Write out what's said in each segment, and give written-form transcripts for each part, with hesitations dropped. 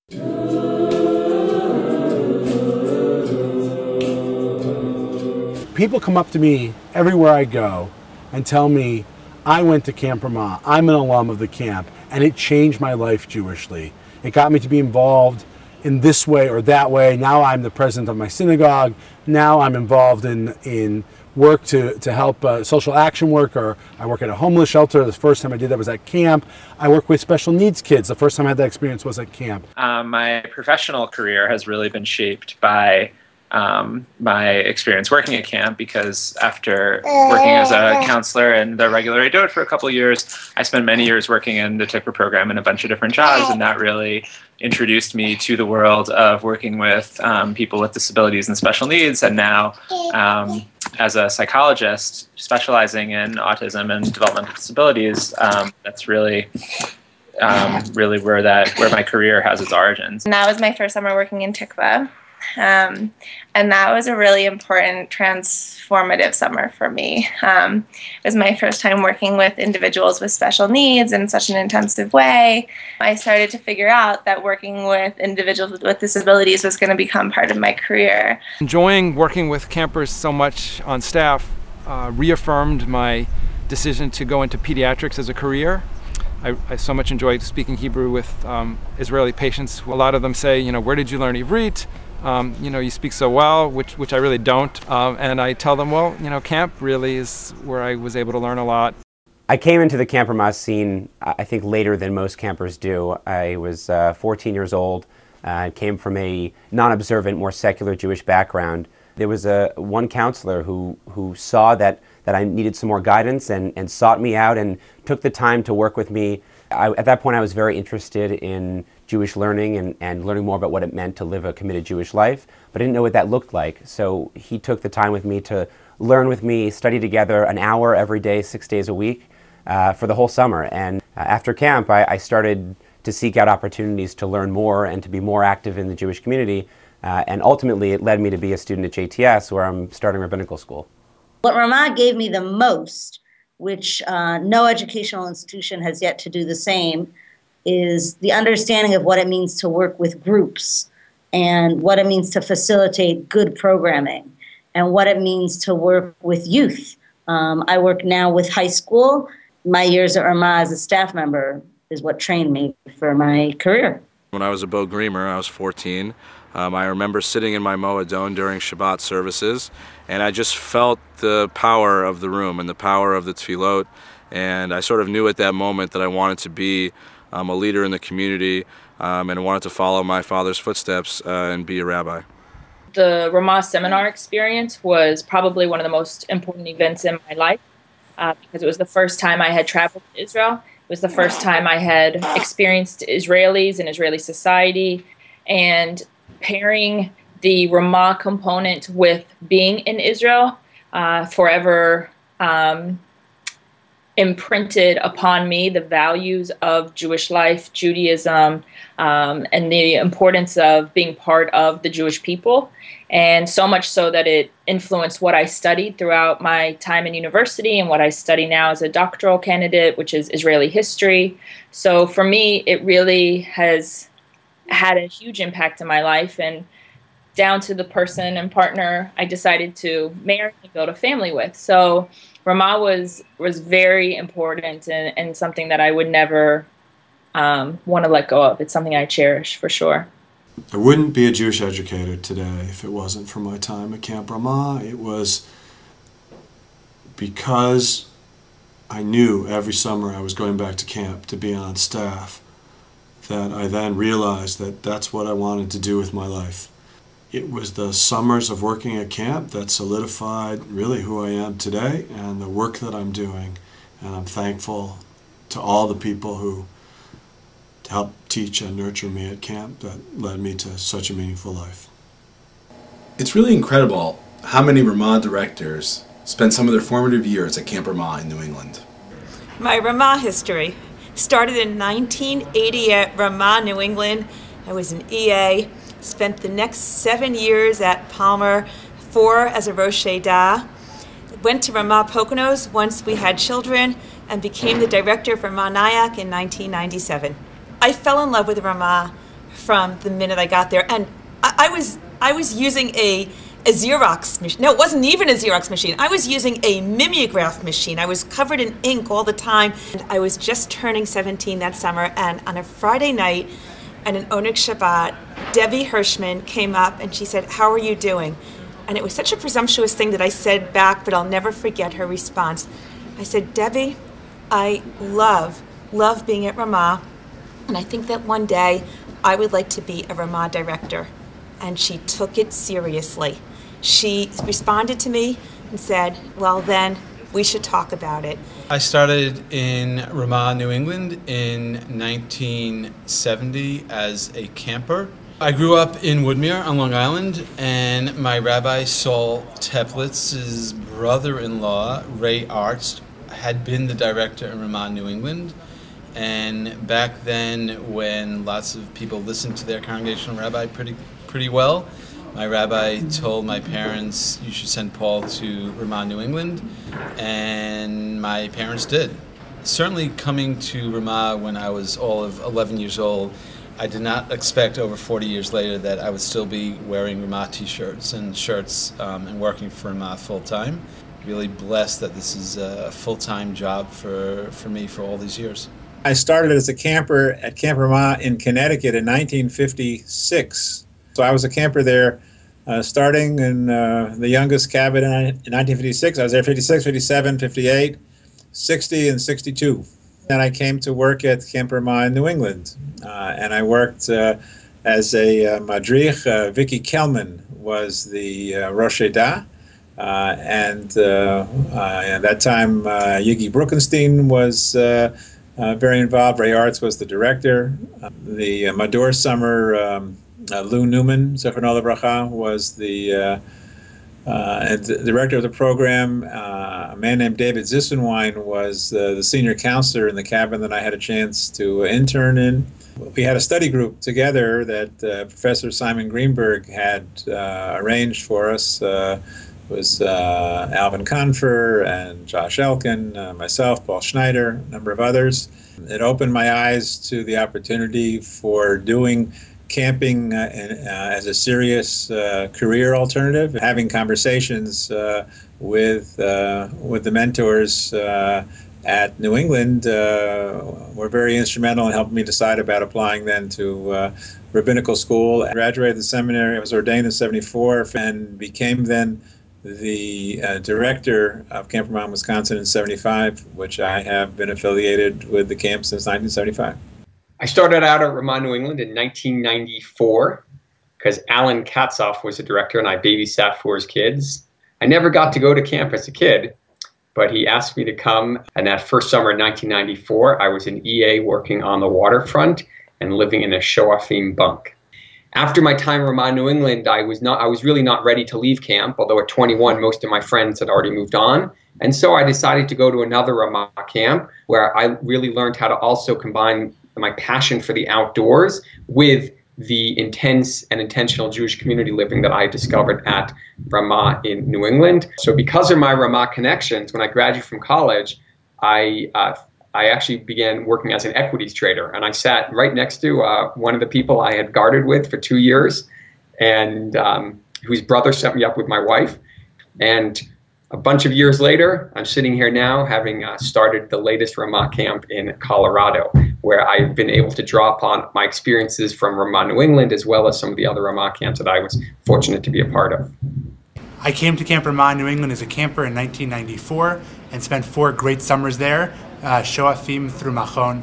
People come up to me everywhere I go and tell me, I went to Camp Ramah, I'm an alum of the camp, and it changed my life Jewishly. It got me to be involved in this way or that way. Now I'm the president of my synagogue. Now I'm involved in work to help social action work, or I work at a homeless shelter. The first time I did that was at camp. I work with special needs kids. The first time I had that experience was at camp. My professional career has really been shaped by my experience working at camp, because after working as a counselor and the regular I do it for a couple of years, I spent many years working in the TICRA program in a bunch of different jobs, and that really introduced me to the world of working with people with disabilities and special needs. And now as a psychologist specializing in autism and developmental disabilities, that's really where my career has its origins. And that was my first summer working in TICRA. And that was a really important transformative summer for me. It was my first time working with individuals with special needs in such an intensive way. I started to figure out that working with individuals with disabilities was going to become part of my career. Enjoying working with campers so much on staff reaffirmed my decision to go into pediatrics as a career. I so much enjoyed speaking Hebrew with Israeli patients. A lot of them say, you know, where did you learn Ivrit? You know, you speak so well, which I really don't. And I tell them, well, you know, camp really is where I was able to learn a lot. I came into the Camp Ramah scene, I think, later than most campers do. I was 14 years old. I came from a non-observant, more secular Jewish background. There was one counselor who saw that I needed some more guidance and sought me out and took the time to work with me. At that point, I was very interested in Jewish learning and learning more about what it meant to live a committed Jewish life, but I didn't know what that looked like. So he took the time with me to learn with me, study together an hour every day, 6 days a week for the whole summer. And after camp, I started to seek out opportunities to learn more and to be more active in the Jewish community. And ultimately, it led me to be a student at JTS, where I'm starting rabbinical school. What Ramah gave me the most, which no educational institution has yet to do the same, is the understanding of what it means to work with groups and what it means to facilitate good programming and what it means to work with youth. I work now with high school. My years at Ramah as a staff member is what trained me for my career. When I was a Bogrimer, I was 14. I remember sitting in my Moadon during Shabbat services, and I just felt the power of the room and the power of the tefillot, and I sort of knew at that moment that I wanted to be a leader in the community, and I wanted to follow my father's footsteps and be a rabbi. The Ramah seminar experience was probably one of the most important events in my life because it was the first time I had traveled to Israel. It was the first time I had experienced Israelis and Israeli society, and pairing the Ramah component with being in Israel forever imprinted upon me the values of Jewish life, Judaism, and the importance of being part of the Jewish people. And so much so that it influenced what I studied throughout my time in university and what I study now as a doctoral candidate, which is Israeli history. So for me, it really has had a huge impact in my life, and down to the person and partner I decided to marry and build a family with. So Ramah was very important and something that I would never want to let go of. It's something I cherish for sure. I wouldn't be a Jewish educator today if it wasn't for my time at Camp Ramah. It was because I knew every summer I was going back to camp to be on staff that I then realized that that's what I wanted to do with my life. It was the summers of working at camp that solidified really who I am today and the work that I'm doing. And I'm thankful to all the people who helped teach and nurture me at camp that led me to such a meaningful life. It's really incredible how many Ramah directors spent some of their formative years at Camp Ramah in New England. My Ramah history started in 1980 at Ramah, New England. I was an EA. Spent the next 7 years at Palmer, 4 as a Rosh Hashanah. Went to Ramah Poconos once we had children and became the director for RamahNE in 1997. I fell in love with Ramah from the minute I got there. And I was using a Xerox machine. No, it wasn't even a Xerox machine. I was using a mimeograph machine. I was covered in ink all the time. And I was just turning 17 that summer, and on a Friday night at an Oneg Shabbat, Debbie Hirschman came up and she said, "How are you doing?" And it was such a presumptuous thing that I said back, but I'll never forget her response. I said, "Debbie, I love being at Ramah, and I think that one day I would like to be a Ramah director." And she took it seriously. She responded to me and said, "Well, then we should talk about it." I started in Ramah, New England in 1970 as a camper. I grew up in Woodmere on Long Island, and my Rabbi Saul Teplitz's brother-in-law, Ray Arzt, had been the director in Ramah, New England. And back then, when lots of people listened to their congregational rabbi pretty well, my rabbi told my parents, "You should send Paul to Ramah, New England," and my parents did. Certainly coming to Ramah when I was all of 11 years old, I did not expect over 40 years later that I would still be wearing Ramah t-shirts and shirts and working for Ramah full-time. Really blessed that this is a full-time job for me for all these years. I started as a camper at Camp Ramah in Connecticut in 1956. So I was a camper there starting in the youngest cabin in 1956. I was there 56, 57, 58, 60, and 62. Then I came to work at Camp Ramah in New England, and I worked as a madrich. Vicky Kelman was the Rosh Edah, and at that time Yigi Bruckenstein was very involved. Ray Arzt was the director. The Mador Summer, Lou Newman, Zechrono Livracha, was the director of the program. A man named David Zissenwein was the senior counselor in the cabin that I had a chance to intern in. We had a study group together that Professor Simon Greenberg had arranged for us. It was Alvin Confer and Josh Elkin, myself, Paul Schneider, a number of others. It opened my eyes to the opportunity for doing camping as a serious career alternative. Having conversations with the mentors at New England were very instrumental in helping me decide about applying then to rabbinical school. I graduated the seminary. I was ordained in '74 and became then the director of Camp Ramah, Wisconsin in '75, which I have been affiliated with the camp since 1975. I started out at Ramah, New England in 1994 because Alan Katzoff was the director and I babysat for his kids. I never got to go to camp as a kid, but he asked me to come. And that first summer in 1994, I was an EA working on the waterfront and living in a Shoafim bunk. After my time in Ramah, New England, I was really not ready to leave camp, although at 21, most of my friends had already moved on. And so I decided to go to another Ramah camp where I really learned how to also combine my passion for the outdoors with the intense and intentional Jewish community living that I discovered at Ramah in New England. So because of my Ramah connections, when I graduated from college, I actually began working as an equities trader, and I sat right next to one of the people I had guarded with for 2 years, and whose brother set me up with my wife. And a bunch of years later, I'm sitting here now having started the latest Ramah camp in Colorado, where I've been able to draw upon my experiences from Ramah, New England, as well as some of the other Ramah camps that I was fortunate to be a part of. I came to Camp Ramah, New England as a camper in 1994 and spent 4 great summers there, Shoafim through Machon.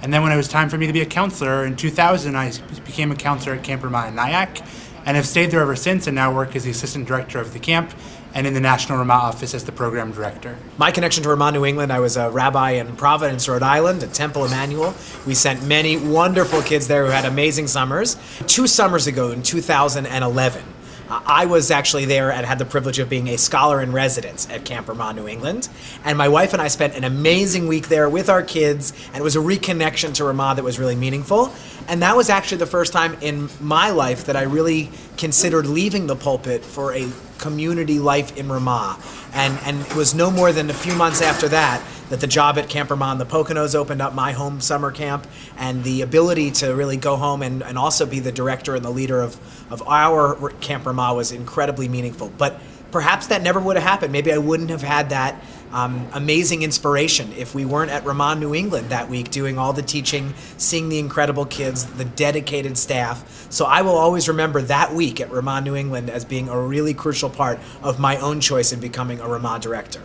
And then when it was time for me to be a counselor in 2000, I became a counselor at Camp Ramah in Nyack and have stayed there ever since and now work as the assistant director of the camp and in the National Ramah office as the program director. My connection to Ramah, New England, I was a rabbi in Providence, Rhode Island, at Temple Emmanuel. We sent many wonderful kids there who had amazing summers. 2 summers ago in 2011, I was actually there and had the privilege of being a scholar in residence at Camp Ramah, New England. And my wife and I spent an amazing week there with our kids, and it was a reconnection to Ramah that was really meaningful. And that was actually the first time in my life that I really considered leaving the pulpit for a community life in Ramah. And it was no more than a few months after that that the job at Camp Ramah in the Poconos opened up my home summer camp, and the ability to really go home and also be the director and the leader of our Camp Ramah was incredibly meaningful. But perhaps that never would have happened. Maybe I wouldn't have had that amazing inspiration if we weren't at Ramah, New England that week doing all the teaching, seeing the incredible kids, the dedicated staff. So I will always remember that week at Ramah, New England as being a really crucial part of my own choice in becoming a Ramah director.